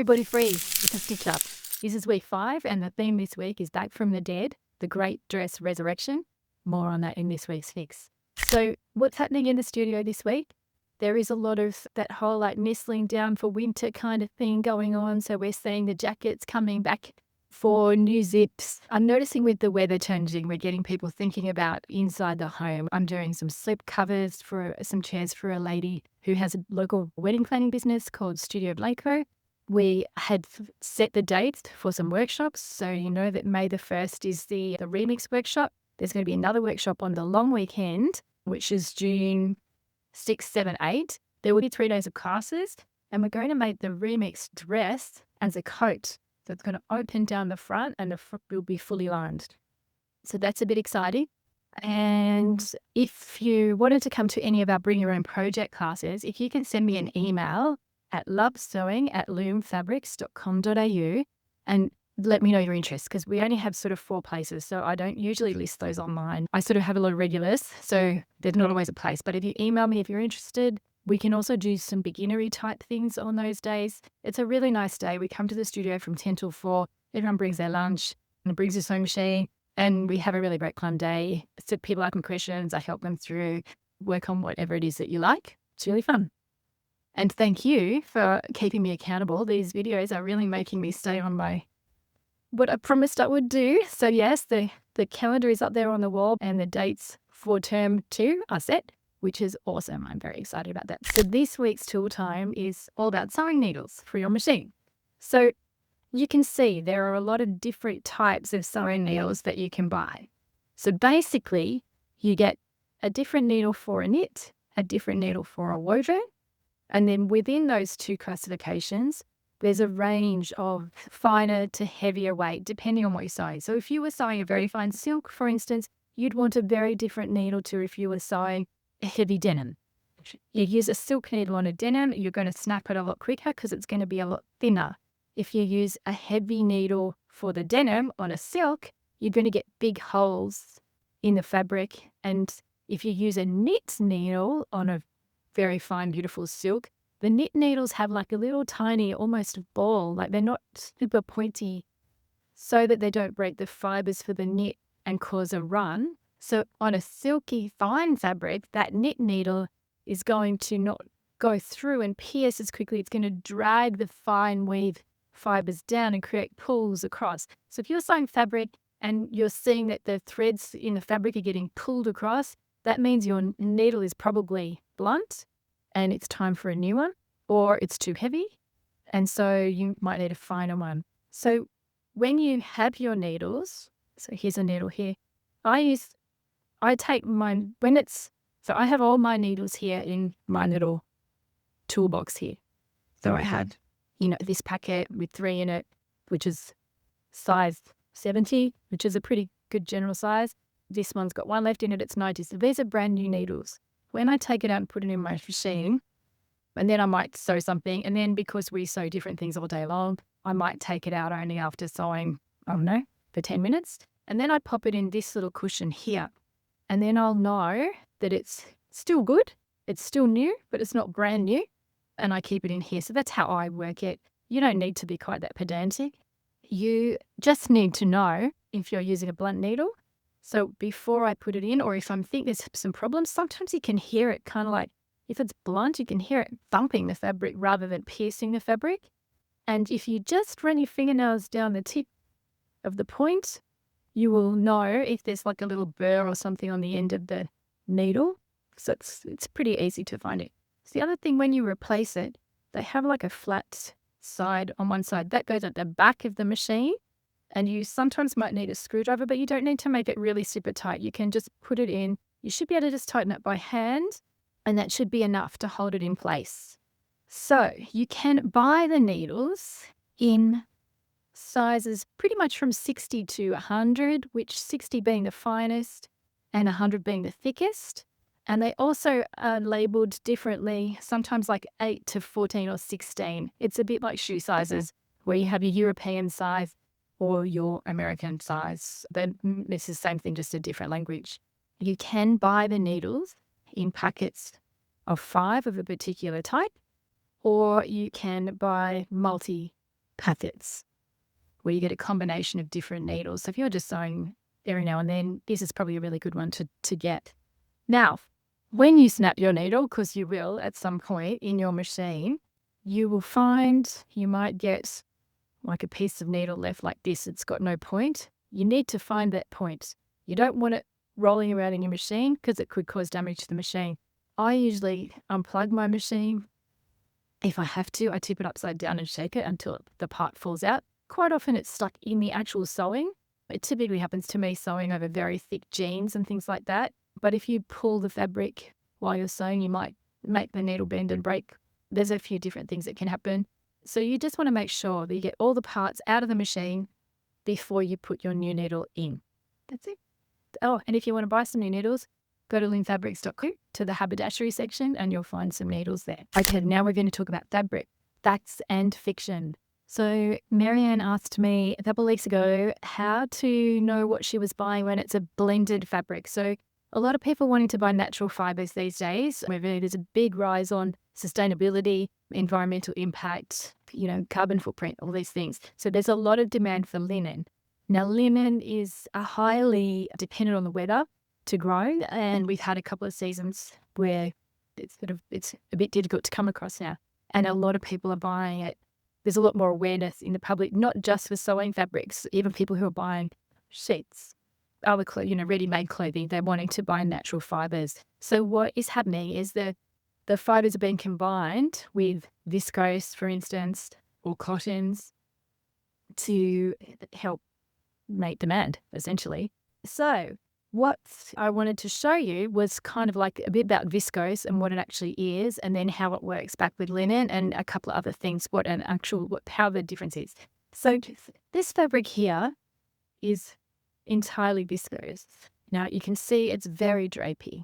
Everybody free with a stitch up. This is week 5, and the theme this week is Back from the Dead, the Great Dress Resurrection. More on that in this week's fix. So what's happening in the studio this week? There is a lot of that whole like nestling down for winter kind of thing going on. So we're seeing the jackets coming back for new zips. I'm noticing with the weather changing, we're getting people thinking about inside the home. I'm doing some slip covers for some chairs for a lady who has a local wedding planning business called Studio Blanco. We had set the dates for some workshops. So you know that May the 1st is the remix workshop. There's going to be another workshop on the long weekend, which is June 6, 7, 8. There will be 3 days of classes, and we're going to make the remix dress as a coat. So it's going to open down the front and the front will be fully lined. So that's a bit exciting. And if you wanted to come to any of our Bring Your Own Project classes, if you can send me an email at lovesewing@loomfabrics.com.au and let me know your interest, because we only have sort of 4 places. So I don't usually list those online. I sort of have a lot of regulars, so there's not always a place. But if you email me if you're interested, we can also do some beginnery type things on those days. It's a really nice day. We come to the studio from 10 till 4. Everyone brings their lunch and brings their sewing machine, and we have a really great fun day. So people ask me questions, I help them through, work on whatever it is that you like. It's really fun. And thank you for keeping me accountable. These videos are really making me stay on what I promised I would do. So yes, the calendar is up there on the wall and the dates for term 2 are set, which is awesome. I'm very excited about that. So this week's tool time is all about sewing needles for your machine. So you can see there are a lot of different types of sewing needles that you can buy. So basically, you get a different needle for a knit, a different needle for a woven, and then within those 2 classifications, there's a range of finer to heavier weight, depending on what you're sewing. So if you were sewing a very fine silk, for instance, you'd want a very different needle to if you were sewing a heavy denim. You use a silk needle on a denim, you're going to snap it a lot quicker because it's going to be a lot thinner. If you use a heavy needle for the denim on a silk, you're going to get big holes in the fabric. And if you use a knit needle on a very fine, beautiful silk, the knit needles have like a little tiny, almost ball, like they're not super pointy, so that they don't break the fibers for the knit and cause a run. So on a silky, fine fabric, that knit needle is going to not go through and pierce as quickly. It's going to drag the fine weave fibers down and create pulls across. So if you're sewing fabric and you're seeing that the threads in the fabric are getting pulled across, that means your needle is probably blunt and it's time for a new one, or it's too heavy, and so you might need a finer one. So when you have your needles, so here's a needle here, I take mine, so I have all my needles here in my little toolbox here. So I had, this packet with 3 in it, which is size 70, which is a pretty good general size. This one's got 1 left in it, it's 90. So these are brand new needles. When I take it out and put it in my machine, and then I might sew something, and then because we sew different things all day long, I might take it out only after sewing, for 10 minutes. And then I pop it in this little cushion here. And then I'll know that it's still good, it's still new, but it's not brand new. And I keep it in here. So that's how I work it. You don't need to be quite that pedantic. You just need to know if you're using a blunt needle. So before I put it in, or if I think there's some problems, sometimes you can hear it kind of like, if it's blunt, you can hear it thumping the fabric rather than piercing the fabric. And if you just run your fingernails down the tip of the point, you will know if there's like a little burr or something on the end of the needle. So it's pretty easy to find it. So the other thing, when you replace it, they have like a flat side on one side. That goes at the back of the machine. And you sometimes might need a screwdriver, but you don't need to make it really super tight. You can just put it in. You should be able to just tighten it by hand, and that should be enough to hold it in place. So you can buy the needles in sizes pretty much from 60 to 100, which 60 being the finest and 100 being the thickest. And they also are labeled differently, sometimes like 8 to 14 or 16. It's a bit like shoe sizes, where you have your European size or your American size. Then it's the same thing, just a different language. You can buy the needles in packets of 5 of a particular type, or you can buy multi packets where you get a combination of different needles. So if you're just sewing every now and then, this is probably a really good one to get. Now, when you snap your needle, because you will at some point in your machine, you will find you might get like a piece of needle left like this. It's got no point. You need to find that point. You don't want it rolling around in your machine because it could cause damage to the machine. I usually unplug my machine. If I have to, I tip it upside down and shake it until the part falls out. Quite often it's stuck in the actual sewing. It typically happens to me sewing over very thick jeans and things like that. But if you pull the fabric while you're sewing, you might make the needle bend and break. There's a few different things that can happen. So you just want to make sure that you get all the parts out of the machine before you put your new needle in. That's it. Oh, and if you want to buy some new needles, go to linfabrics.co to the haberdashery section and you'll find some needles there. Okay, now we're going to talk about fabric, facts and fiction. So Marianne asked me a couple of weeks ago how to know what she was buying when it's a blended fabric. So a lot of people wanting to buy natural fibers these days, where there's a big rise on sustainability, environmental impact, carbon footprint, all these things. So there's a lot of demand for linen. Now, linen is highly dependent on the weather to grow, and we've had a couple of seasons where it's a bit difficult to come across now, and a lot of people are buying it. There's a lot more awareness in the public, not just for sewing fabrics, even people who are buying sheets, other ready-made clothing, they're wanting to buy natural fibers. So what is happening is the fibers are being combined with viscose, for instance, or cottons to help make demand, essentially. So what I wanted to show you was kind of like a bit about viscose and what it actually is, and then how it works back with linen, and a couple of other things, how the difference is. So this fabric here is entirely viscose. Now you can see it's very drapey.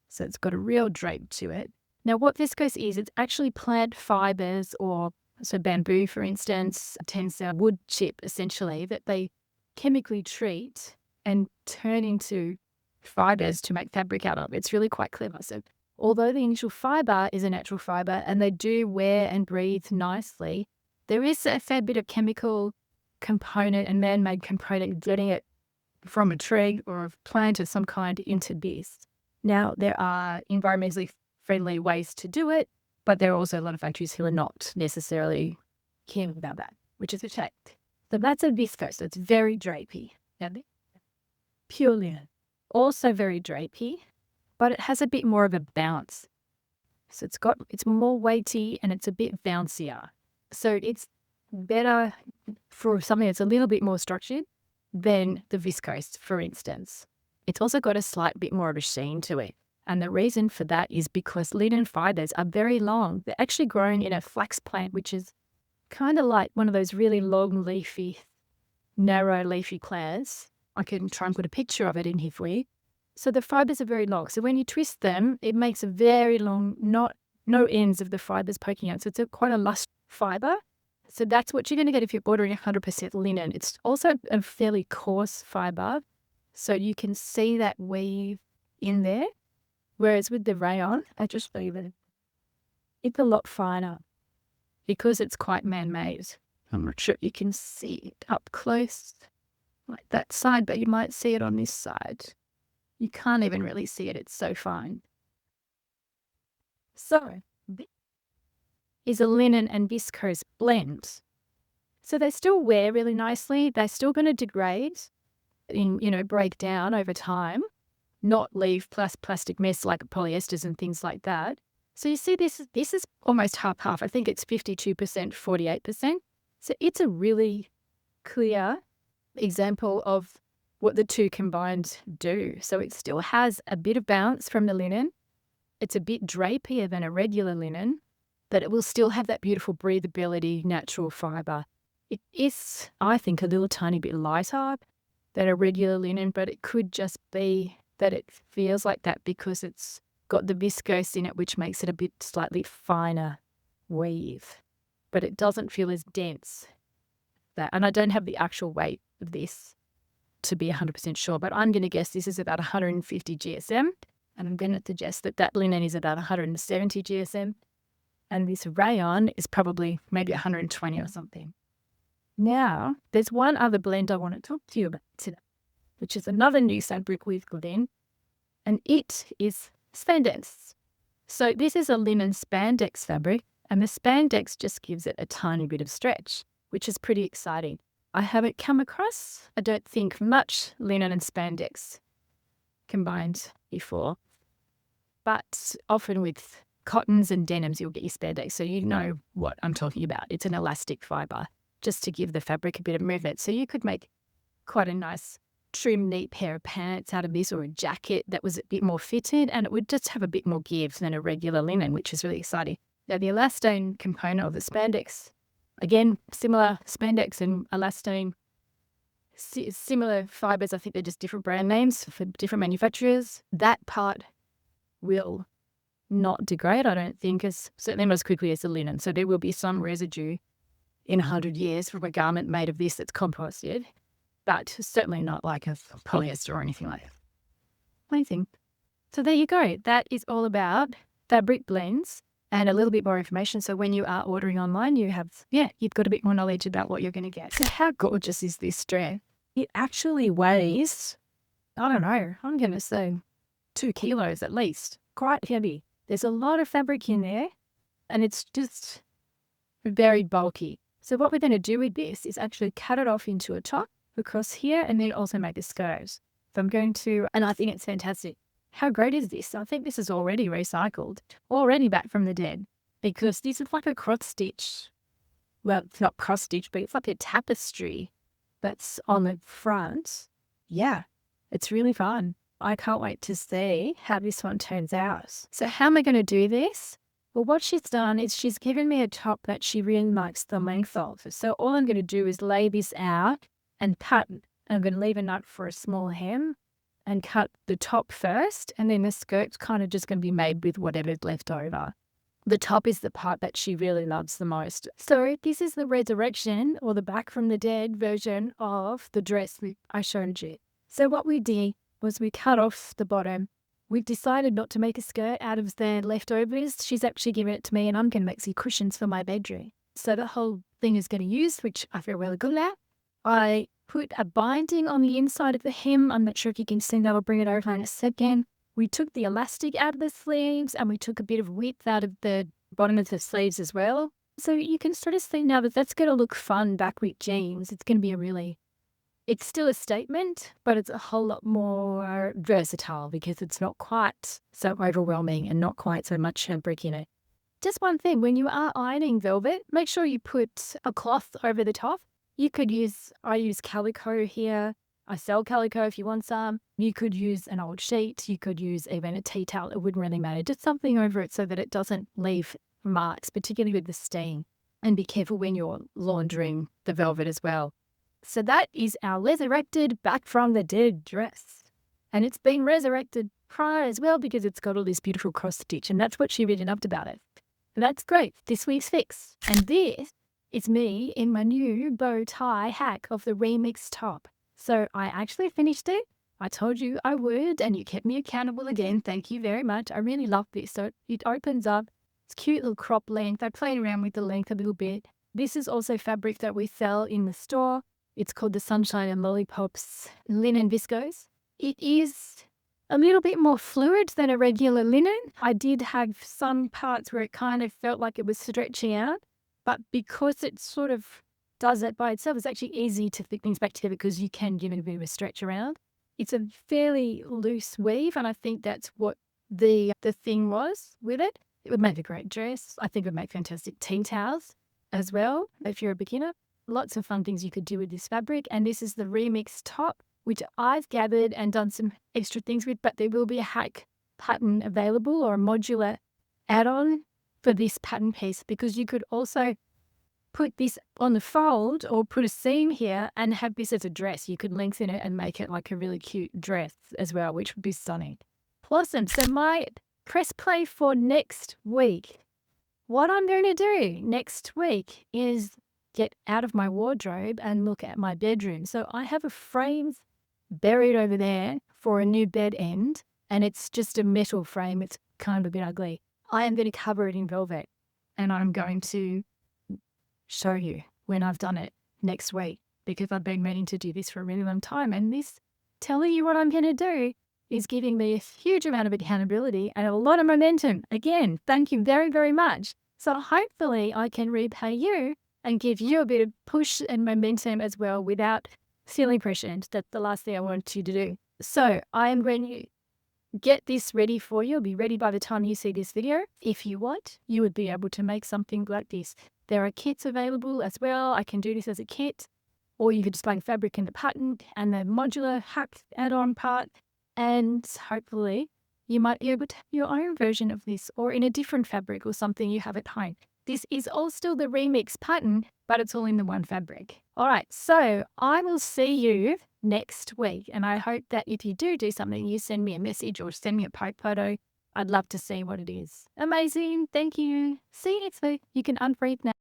So it's got a real drape to it. Now what viscose is, it's actually plant fibers, so bamboo, for instance, tencel, wood chip, essentially, that they chemically treat and turn into fibers to make fabric out of. It's really quite clever. So although the initial fiber is a natural fiber and they do wear and breathe nicely, there is a fair bit of chemical component and man-made component getting it from a tree or a plant of some kind into this. Now, there are environmentally friendly ways to do it, but there are also a lot of factories who are not necessarily keen about that, which is a shame. So that's a viscose. So it's very drapey. Pure linen, also very drapey, but it has a bit more of a bounce. So it's more weighty and it's a bit bouncier. So it's better for something that's a little bit more structured than the viscose, for instance. It's also got a slight bit more of a sheen to it. And the reason for that is because linen fibers are very long. They're actually grown in a flax plant, which is kind of like one of those really long leafy, narrow leafy plants. I can try and put a picture of it in here for you. So the fibers are very long. So when you twist them, it makes a very long, no ends of the fibers poking out. So it's quite a lush fiber. So that's what you're going to get if you're ordering 100% linen. It's also a fairly coarse fiber. So you can see that weave in there. Whereas with the rayon, I just leave it. It's a lot finer because it's quite man-made. I'm not sure you can see it up close like that side, but you might see it on this side. You can't even really see it. It's so fine. So this is a linen and viscose blend. So they still wear really nicely. They're still going to degrade break down over time, not leave plastic mess like polyesters and things like that. So you see this is almost half-half. I think it's 52%, 48%. So it's a really clear example of what the two combined do. So it still has a bit of bounce from the linen. It's a bit drapier than a regular linen, but it will still have that beautiful breathability, natural fiber. It is, I think, a little tiny bit lighter than a regular linen, but it could just be that it feels like that because it's got the viscose in it, which makes it a bit slightly finer weave, but it doesn't feel as dense. And I don't have the actual weight of this to be 100% sure, but I'm going to guess this is about 150 GSM, and I'm going to suggest that linen is about 170 GSM, and this rayon is probably maybe 120 or something. Now, there's one other blend I want to talk to you about today, which is another new fabric we've got in, and it is spandex. So this is a linen spandex fabric, and the spandex just gives it a tiny bit of stretch, which is pretty exciting. I haven't come across, I don't think, much linen and spandex combined before, but often with cottons and denims, you'll get your spandex. So you know what I'm talking about. It's an elastic fiber just to give the fabric a bit of movement. So you could make quite a nice trim, neat pair of pants out of this, or a jacket that was a bit more fitted, and it would just have a bit more give than a regular linen, which is really exciting. Now, the elastane component of the spandex, again, similar spandex and elastane, similar fibers. I think they're just different brand names for different manufacturers. That part will not degrade, I don't think, certainly not as quickly as the linen. So there will be some residue in 100 years from a garment made of this that's composted, but certainly not like a polyester or anything like that. Amazing. So there you go. That is all about fabric blends and a little bit more information. So when you are ordering online, you've got a bit more knowledge about what you're going to get. So how gorgeous is this strand? It actually weighs, I don't know, I'm going to say 2 kilos at least. Quite heavy. There's a lot of fabric in there, and it's just very bulky. So what we're going to do with this is actually cut it off into a top across here, and then also make the skirt. So I'm going to, and I think it's fantastic. How great is this? I think this is already recycled, already back from the dead, because this is like a cross stitch. Well, it's not cross stitch, but it's like a tapestry that's on the front. Yeah, it's really fun. I can't wait to see how this one turns out. So how am I going to do this? Well, what she's done is she's given me a top that she really likes the length of. So all I'm going to do is lay this out and cut. I'm going to leave a note for a small hem and cut the top first, and then the skirt's kind of just going to be made with whatever's left over. The top is the part that she really loves the most. So this is the resurrection, or the back from the dead version of the dress that I showed you. So what we did was we cut off the bottom. We've decided not to make a skirt out of the leftovers. She's actually given it to me, and I'm going to make some cushions for my bedroom. So the whole thing is going to use, which I feel really good at. I put a binding on the inside of the hem. I'm not sure if you can see that. I'll bring it over in a second. We took the elastic out of the sleeves, and we took a bit of width out of the bottom of the sleeves as well. So you can sort of see now that that's going to look fun back with jeans. It's going to be it's still a statement, but it's a whole lot more versatile because it's not quite so overwhelming and not quite so much fabric in it. Just one thing, when you are ironing velvet, make sure you put a cloth over the top. I use calico here. I sell calico if you want some. You could use an old sheet. You could use even a tea towel. It wouldn't really matter. Just something over it so that it doesn't leave marks, particularly with the stain. And be careful when you're laundering the velvet as well. So that is our resurrected back from the dead dress. And it's been resurrected prior as well because it's got all this beautiful cross stitch, and that's what she really loved about it. And that's great. This week's fix. And this is me in my new bow tie hack of the remix top. So I actually finished it. I told you I would, and you kept me accountable again. Thank you very much. I really love this. So it opens up. It's cute little crop length. I played around with the length a little bit. This is also fabric that we sell in the store. It's called the Sunshine and Lollipops linen viscose. It is a little bit more fluid than a regular linen. I did have some parts where it kind of felt like it was stretching out, but because it sort of does it by itself, it's actually easy to fit things back together because you can give it a bit of a stretch around. It's a fairly loose weave, and I think that's what the thing was with it. It would make a great dress. I think it would make fantastic tea towels as well if you're a beginner. Lots of fun things you could do with this fabric. And this is the remix top, which I've gathered and done some extra things with, but there will be a hack pattern available or a modular add-on for this pattern piece, because you could also put this on the fold or put a seam here and have this as a dress. You could lengthen it and make it like a really cute dress as well, which would be stunning. Awesome. So my press play for next week. What I'm going to do next week is get out of my wardrobe and look at my bedroom. So I have a frame buried over there for a new bed end, and it's just a metal frame. It's kind of a bit ugly. I am going to cover it in velvet, and I'm going to show you when I've done it next week because I've been meaning to do this for a really long time. And this telling you what I'm going to do is giving me a huge amount of accountability and a lot of momentum. Again, thank you very, very much. So hopefully I can repay you and give you a bit of push and momentum as well without feeling pressured. That's the last thing I want you to do. So I am going to get this ready for you. It'll be ready by the time you see this video. If you want, you would be able to make something like this. There are kits available as well. I can do this as a kit, or you could just buy the fabric and the pattern and the modular hack add-on part, and hopefully you might be able to have your own version of this or in a different fabric or something you have at home. This is all still the remix pattern, but it's all in the one fabric. All right, so I will see you next week. And I hope that if you do something, you send me a message or send me a poke photo. I'd love to see what it is. Amazing. Thank you. See you next week. You can unfreeze now.